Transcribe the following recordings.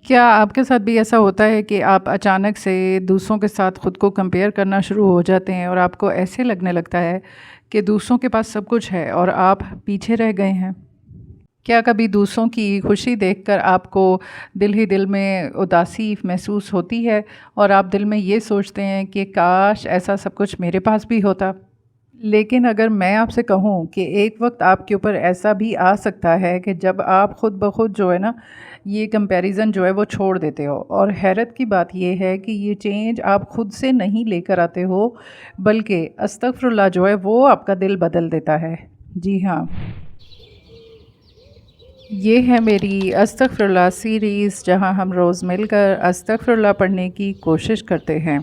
کیا آپ کے ساتھ بھی ایسا ہوتا ہے کہ آپ اچانک سے دوسروں کے ساتھ خود کو کمپیئر کرنا شروع ہو جاتے ہیں اور آپ کو ایسے لگنے لگتا ہے کہ دوسروں کے پاس سب کچھ ہے اور آپ پیچھے رہ گئے ہیں؟ کیا کبھی دوسروں کی خوشی دیکھ کر آپ کو دل ہی دل میں اداسی محسوس ہوتی ہے اور آپ دل میں یہ سوچتے ہیں کہ کاش ایسا سب کچھ میرے پاس بھی ہوتا؟ لیکن اگر میں آپ سے کہوں کہ ایک وقت آپ کے اوپر ایسا بھی آ سکتا ہے کہ جب آپ خود بخود جو ہے نا یہ کمپیریزن جو ہے وہ چھوڑ دیتے ہو، اور حیرت کی بات یہ ہے کہ یہ چینج آپ خود سے نہیں لے کر آتے ہو بلکہ استغفر اللہ جو ہے وہ آپ کا دل بدل دیتا ہے۔ جی ہاں، یہ ہے میری استغفر اللہ سیریز جہاں ہم روز مل کر استغفر اللہ پڑھنے کی کوشش کرتے ہیں۔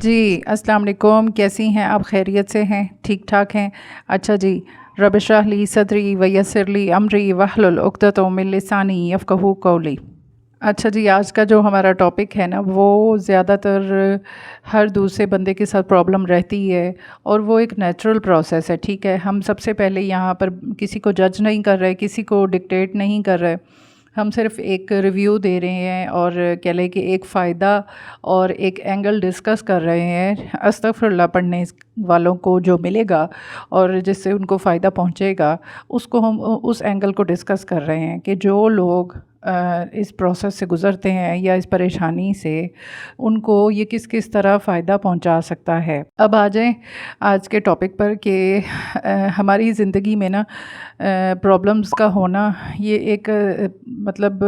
جی السلام علیکم، کیسی ہیں آپ؟ خیریت سے ہیں؟ ٹھیک ٹھاک ہیں؟ اچھا جی، رب اشرح لی صدری ویسر لی امری واحلل عقدۃ من لسانی یفقہوا قولی۔ اچھا جی، آج کا جو ہمارا ٹاپک ہے نا وہ زیادہ تر ہر دوسرے بندے کے ساتھ پرابلم رہتی ہے، اور وہ ایک نیچرل پروسیس ہے، ٹھیک ہے؟ ہم سب سے پہلے یہاں پر کسی کو جج نہیں کر رہے، کسی کو ڈکٹیٹ نہیں کر رہے، ہم صرف ایک ریویو دے رہے ہیں اور کہہ لیں کہ ایک فائدہ اور ایک اینگل ڈسکس کر رہے ہیں استغفر اللہ پڑھنے والوں کو جو ملے گا اور جس سے ان کو فائدہ پہنچے گا، اس کو ہم اس اینگل کو ڈسکس کر رہے ہیں کہ جو لوگ اس پروسیس سے گزرتے ہیں یا اس پریشانی سے، ان کو یہ کس کس طرح فائدہ پہنچا سکتا ہے۔ اب آ جائیں آج کے ٹاپک پر کہ ہماری زندگی میں نا پرابلمز کا ہونا یہ ایک مطلب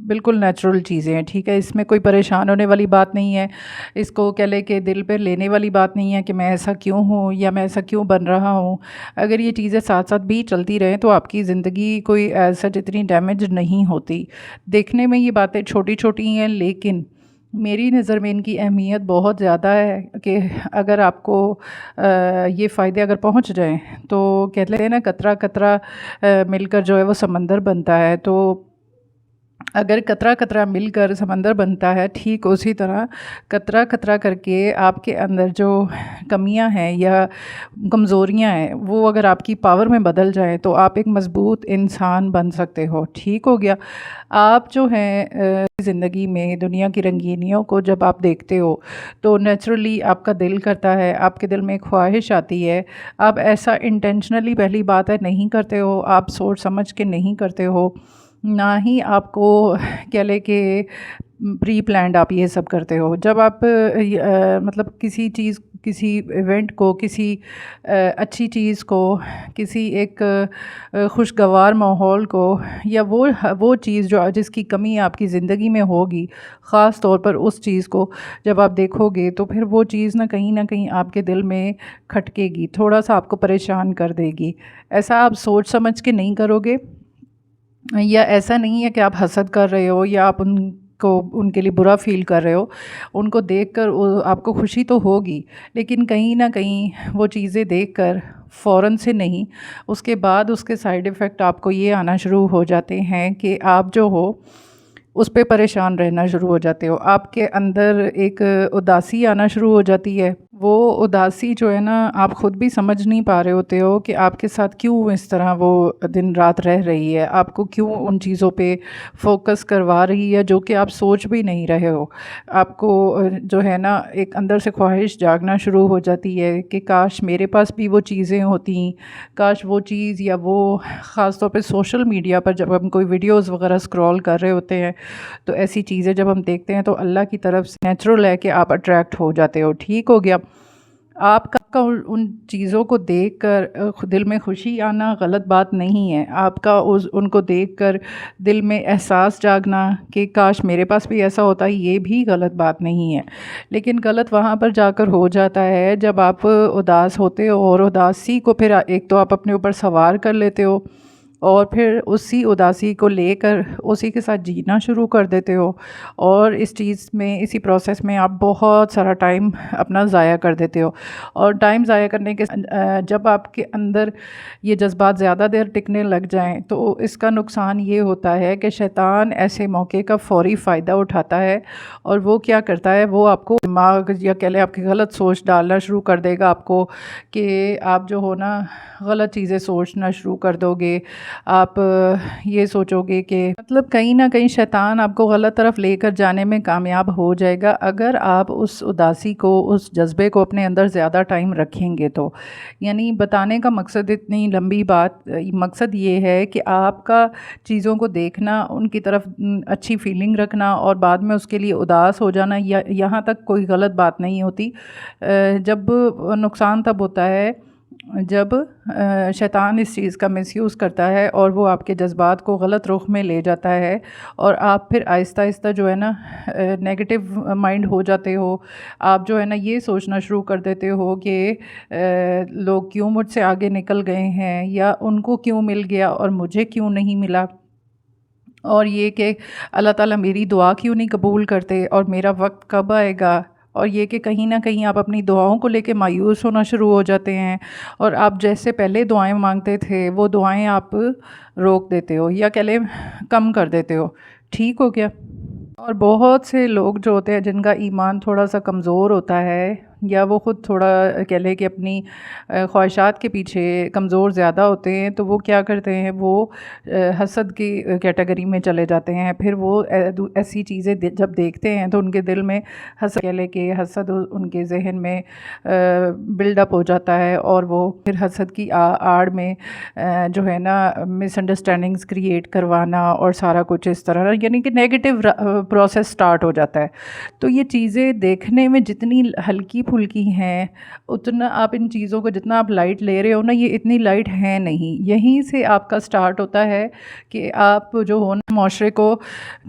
بالکل نیچرل چیزیں ہیں، ٹھیک ہے؟ اس میں کوئی پریشان ہونے والی بات نہیں ہے، اس کو کہہ لے کہ دل پہ لینے والی بات نہیں ہے کہ میں ایسا کیوں ہوں یا میں ایسا کیوں بن رہا ہوں۔ اگر یہ چیزیں ساتھ ساتھ بھی چلتی رہیں تو آپ کی زندگی کوئی ایسا اتنی ڈیمیج نہیں ہوتی۔ دیکھنے میں یہ باتیں چھوٹی چھوٹی ہیں، لیکن میری نظر میں ان کی اہمیت بہت زیادہ ہے کہ اگر آپ کو یہ فائدے اگر پہنچ جائیں تو کہتے ہیں نا قطرہ قطرہ مل کر جو ہے وہ سمندر بنتا ہے، تو اگر قطرہ قطرہ مل کر سمندر بنتا ہے، ٹھیک اسی طرح قطرہ قطرہ کر کے آپ کے اندر جو کمیاں ہیں یا کمزوریاں ہیں وہ اگر آپ کی پاور میں بدل جائیں تو آپ ایک مضبوط انسان بن سکتے ہو، ٹھیک ہو گیا؟ آپ جو ہیں زندگی میں دنیا کی رنگینیوں کو جب آپ دیکھتے ہو تو نیچرلی آپ کا دل کرتا ہے، آپ کے دل میں ایک خواہش آتی ہے، آپ ایسا انٹینشنلی پہلی بات ہے نہیں کرتے ہو، آپ سوچ سمجھ کے نہیں کرتے ہو، نہ ہی آپ کو کہہ لے کہ پری پلانڈ آپ یہ سب کرتے ہو۔ جب آپ مطلب کسی چیز، کسی ایونٹ کو، کسی اچھی چیز کو، کسی ایک خوشگوار ماحول کو، یا وہ چیز جو جس کی کمی آپ کی زندگی میں ہوگی، خاص طور پر اس چیز کو جب آپ دیکھو گے تو پھر وہ چیز نہ کہیں آپ کے دل میں کھٹکے گی، تھوڑا سا آپ کو پریشان کر دے گی۔ ایسا آپ سوچ سمجھ کے نہیں کرو گے، یا ایسا نہیں ہے کہ آپ حسد کر رہے ہو یا آپ ان کے لیے برا فیل کر رہے ہو، ان کو دیکھ کر آپ کو خوشی تو ہوگی، لیکن کہیں نہ کہیں وہ چیزیں دیکھ کر فوراً سے نہیں، اس کے بعد اس کے سائیڈ ایفیکٹ آپ کو یہ آنا شروع ہو جاتے ہیں کہ آپ جو ہو اس پہ پریشان رہنا شروع ہو جاتے ہو، آپ کے اندر ایک اداسی آنا شروع ہو جاتی ہے۔ وہ اداسی جو ہے نا آپ خود بھی سمجھ نہیں پا رہے ہوتے ہو کہ آپ کے ساتھ کیوں اس طرح وہ دن رات رہ رہی ہے، آپ کو کیوں ان چیزوں پہ فوکس کروا رہی ہے جو کہ آپ سوچ بھی نہیں رہے ہو۔ آپ کو جو ہے نا ایک اندر سے خواہش جاگنا شروع ہو جاتی ہے کہ کاش میرے پاس بھی وہ چیزیں ہوتیں، کاش وہ چیز یا وہ، خاص طور پہ سوشل میڈیا پر جب ہم کوئی ویڈیوز وغیرہ سکرول کر رہے ہوتے ہیں تو ایسی چیزیں جب ہم دیکھتے ہیں تو اللہ کی طرف سے نیچرل ہے کہ آپ اٹریکٹ ہو جاتے ہو، ٹھیک ہو گیا؟ آپ کا ان چیزوں کو دیکھ کر دل میں خوشی آنا غلط بات نہیں ہے، آپ کا ان کو دیکھ کر دل میں احساس جاگنا کہ کاش میرے پاس بھی ایسا ہوتا، یہ بھی غلط بات نہیں ہے، لیکن غلط وہاں پر جا کر ہو جاتا ہے جب آپ اداس ہوتے ہو، اور اداسی کو پھر ایک تو آپ اپنے اوپر سوار کر لیتے ہو اور پھر اسی اداسی کو لے کر اسی کے ساتھ جینا شروع کر دیتے ہو، اور اس چیز میں، اسی پروسیس میں آپ بہت سارا ٹائم اپنا ضائع کر دیتے ہو، اور ٹائم ضائع کرنے کے جب آپ کے اندر یہ جذبات زیادہ دیر ٹکنے لگ جائیں تو اس کا نقصان یہ ہوتا ہے کہ شیطان ایسے موقع کا فوری فائدہ اٹھاتا ہے، اور وہ کیا کرتا ہے، وہ آپ کو دماغ یا کہہ لیں آپ کی غلط سوچ ڈالنا شروع کر دے گا آپ کو کہ آپ جو ہو نا غلط چیزیں سوچنا شروع کر دو گے. آپ یہ سوچو گے کہ مطلب کہیں نہ کہیں شیطان آپ کو غلط طرف لے کر جانے میں کامیاب ہو جائے گا اگر آپ اس اداسی کو، اس جذبے کو اپنے اندر زیادہ ٹائم رکھیں گے تو. یعنی بتانے کا مقصد اتنی لمبی بات، مقصد یہ ہے کہ آپ کا چیزوں کو دیکھنا، ان کی طرف اچھی فیلنگ رکھنا اور بعد میں اس کے لیے اداس ہو جانا، یہاں تک کوئی غلط بات نہیں ہوتی. جب نقصان تب ہوتا ہے جب شیطان اس چیز کا مس یوز کرتا ہے اور وہ آپ کے جذبات کو غلط رخ میں لے جاتا ہے اور آپ پھر آہستہ آہستہ جو ہے نا نیگیٹو مائنڈ ہو جاتے ہو. آپ جو ہے نا یہ سوچنا شروع کر دیتے ہو کہ لوگ کیوں مجھ سے آگے نکل گئے ہیں، یا ان کو کیوں مل گیا اور مجھے کیوں نہیں ملا، اور یہ کہ اللہ تعالیٰ میری دعا کیوں نہیں قبول کرتے اور میرا وقت کب آئے گا، اور یہ کہ کہیں نہ کہیں آپ اپنی دعاؤں کو لے کے مایوس ہونا شروع ہو جاتے ہیں اور آپ جیسے پہلے دعائیں مانگتے تھے وہ دعائیں آپ روک دیتے ہو یا کہہ لیں کم کر دیتے ہو. ٹھیک ہو گیا. اور بہت سے لوگ جو ہوتے ہیں جن کا ایمان تھوڑا سا کمزور ہوتا ہے یا وہ خود تھوڑا کہہ لیں کہ اپنی خواہشات کے پیچھے کمزور زیادہ ہوتے ہیں، تو وہ کیا کرتے ہیں، وہ حسد کی کیٹیگری میں چلے جاتے ہیں. پھر وہ ایسی چیزیں جب دیکھتے ہیں تو ان کے دل میں حسد، کہہ لیں کہ حسد ان کے ذہن میں بلڈ اپ ہو جاتا ہے اور وہ پھر حسد کی آڑ میں جو ہے نا مس انڈرسٹینڈنگز کریٹ کروانا اور سارا کچھ اس طرح، یعنی کہ نیگیٹو پروسیس سٹارٹ ہو جاتا ہے. تو یہ چیزیں دیکھنے میں جتنی ہلکی پھلکی ہیں، اتنا آپ ان چیزوں کو جتنا آپ لائٹ لے رہے ہو نا، یہ اتنی لائٹ ہے نہیں. یہیں سے آپ کا سٹارٹ ہوتا ہے کہ آپ جو ہو نا معاشرے کو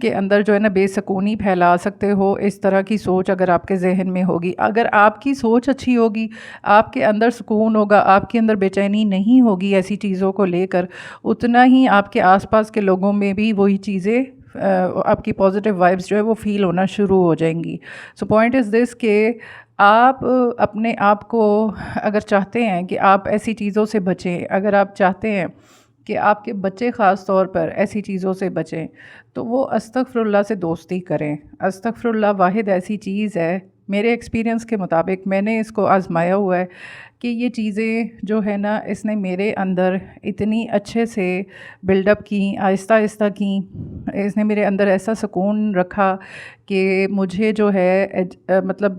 کے اندر جو ہے نا بے سکونی پھیلا سکتے ہو. اس طرح کی سوچ اگر آپ کے ذہن میں ہوگی، اگر آپ کی سوچ اچھی ہوگی، آپ کے اندر سکون ہوگا، آپ کے اندر بے چینی نہیں ہوگی ایسی چیزوں کو لے کر، اتنا ہی آپ کے آس پاس کے لوگوں میں بھی وہی چیزیں آپ کی پازیٹیو وائبس جو ہے وہ فیل ہونا شروع ہو جائیں گی. سو پوائنٹ از دس کہ آپ اپنے آپ کو اگر چاہتے ہیں کہ آپ ایسی چیزوں سے بچیں، اگر آپ چاہتے ہیں کہ آپ کے بچے خاص طور پر ایسی چیزوں سے بچیں، تو وہ استغفر اللہ سے دوستی کریں. استغفر اللہ واحد ایسی چیز ہے، میرے ایکسپیرینس کے مطابق میں نے اس کو آزمایا ہوا ہے کہ یہ چیزیں جو ہے نا اس نے میرے اندر اتنی اچھے سے بلڈ اپ کی، آہستہ آہستہ کی، اس نے میرے اندر ایسا سکون رکھا کہ مجھے جو ہے مطلب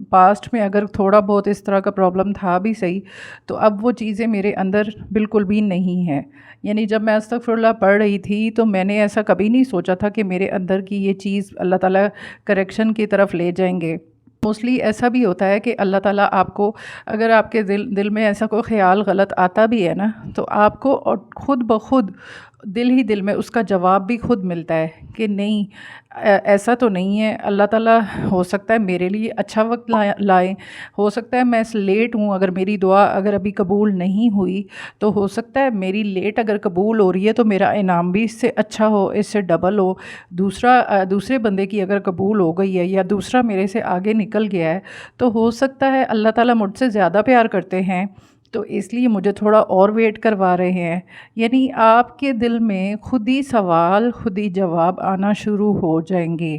پاسٹ میں اگر تھوڑا بہت اس طرح کا پرابلم تھا بھی صحیح، تو اب وہ چیزیں میرے اندر بالکل بھی نہیں ہیں. یعنی جب میں استغفر اللہ پڑھ رہی تھی تو میں نے ایسا کبھی نہیں سوچا تھا کہ میرے اندر کی یہ چیز اللہ تعالیٰ کریکشن کی طرف لے جائیں گے. موسٹلی ایسا بھی ہوتا ہے کہ اللہ تعالیٰ آپ کو، اگر آپ کے دل میں ایسا کوئی خیال غلط آتا بھی ہے نا، تو آپ کو خود بخود دل ہی دل میں اس کا جواب بھی خود ملتا ہے کہ نہیں ایسا تو نہیں ہے. اللہ تعالیٰ ہو سکتا ہے میرے لیے اچھا وقت لائیں، ہو سکتا ہے میں لیٹ ہوں، اگر میری دعا اگر ابھی قبول نہیں ہوئی تو ہو سکتا ہے میری لیٹ اگر قبول ہو رہی ہے تو میرا انعام بھی اس سے اچھا ہو، اس سے ڈبل ہو. دوسرے بندے کی اگر قبول ہو گئی ہے یا دوسرا میرے سے آگے نکل گیا ہے تو ہو سکتا ہے اللہ تعالیٰ مجھ سے زیادہ پیار کرتے ہیں تو اس لیے مجھے تھوڑا اور ویٹ کروا رہے ہیں. یعنی آپ کے دل میں خود ہی سوال، خود ہی جواب آنا شروع ہو جائیں گے.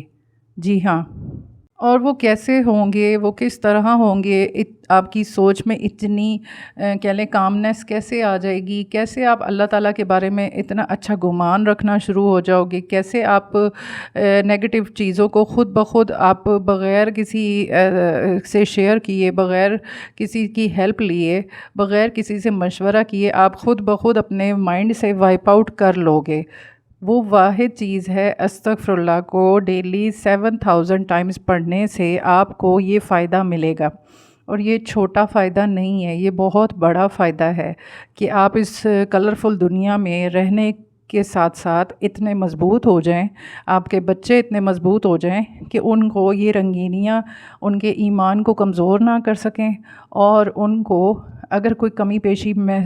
جی ہاں. اور وہ کیسے ہوں گے، وہ کس طرح ہوں گے، آپ کی سوچ میں اتنی کہہ لیں کامنس کیسے آ جائے گی، کیسے آپ اللہ تعالیٰ کے بارے میں اتنا اچھا گمان رکھنا شروع ہو جاؤ گے، کیسے آپ نیگیٹو چیزوں کو خود بخود آپ بغیر کسی سے شیئر کیے، بغیر کسی کی ہیلپ لیے، بغیر کسی سے مشورہ کیے، آپ خود بخود اپنے مائنڈ سے وائپ آؤٹ کر لو گے. وہ واحد چیز ہے استغفر اللہ کو ڈیلی 7000 ٹائمز پڑھنے سے آپ کو یہ فائدہ ملے گا. اور یہ چھوٹا فائدہ نہیں ہے، یہ بہت بڑا فائدہ ہے کہ آپ اس کلرفل دنیا میں رہنے کے ساتھ ساتھ اتنے مضبوط ہو جائیں، آپ کے بچے اتنے مضبوط ہو جائیں کہ ان کو یہ رنگینیاں ان کے ایمان کو کمزور نہ کر سکیں، اور ان کو اگر کوئی کمی بیشی میں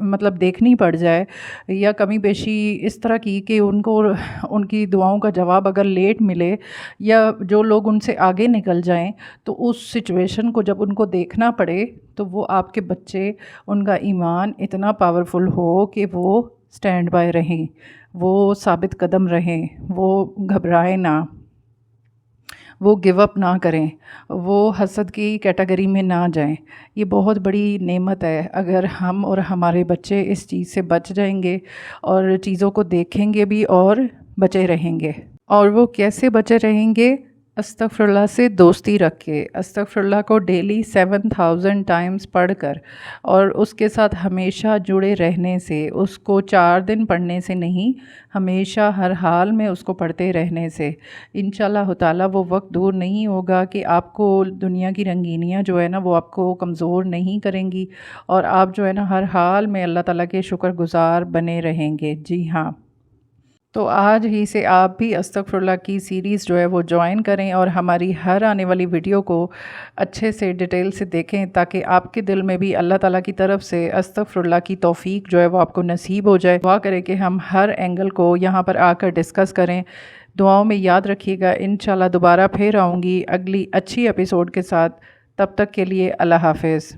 مطلب دیکھنی پڑ جائے یا کمی بیشی اس طرح کی کہ ان کو ان کی دعاؤں کا جواب اگر لیٹ ملے یا جو لوگ ان سے آگے نکل جائیں، تو اس سچویشن کو جب ان کو دیکھنا پڑے تو وہ آپ کے بچے، ان کا ایمان اتنا پاورفل ہو کہ وہ سٹینڈ بائی رہیں، وہ ثابت قدم رہیں، وہ گھبرائیں نہ. وہ گو اپ نہ کریں، وہ حسد کی کیٹیگری میں نہ جائیں۔ یہ بہت بڑی نعمت ہے اگر ہم اور ہمارے بچے اس چیز سے بچ جائیں گے اور چیزوں کو دیکھیں گے بھی اور بچے رہیں گے۔ اور وہ کیسے بچے رہیں گے؟ استغفر اللہ سے دوستی رکھ کے، استغفر اللہ کو ڈیلی 7000 ٹائمز پڑھ کر اور اس کے ساتھ ہمیشہ جڑے رہنے سے، اس کو 4 دن پڑھنے سے نہیں، ہمیشہ ہر حال میں اس کو پڑھتے رہنے سے انشاءاللہ تعالیٰ وہ وقت دور نہیں ہوگا کہ آپ کو دنیا کی رنگینیاں جو ہے نا وہ آپ کو کمزور نہیں کریں گی اور آپ جو ہے نا ہر حال میں اللہ تعالیٰ کے شکر گزار بنے رہیں گے۔ جی ہاں، تو آج ہی سے آپ بھی استغفر اللہ کی سیریز جو ہے وہ جوائن کریں اور ہماری ہر آنے والی ویڈیو کو اچھے سے ڈیٹیل سے دیکھیں تاکہ آپ کے دل میں بھی اللہ تعالیٰ کی طرف سے استغفر اللہ کی توفیق جو ہے وہ آپ کو نصیب ہو جائے۔ دعا کریں کہ ہم ہر اینگل کو یہاں پر آ کر ڈسکس کریں۔ دعاؤں میں یاد رکھیے گا، انشاءاللہ دوبارہ پھر آؤں گی اگلی اچھی ایپیسوڈ کے ساتھ۔ تب تک کے لیے اللہ حافظ۔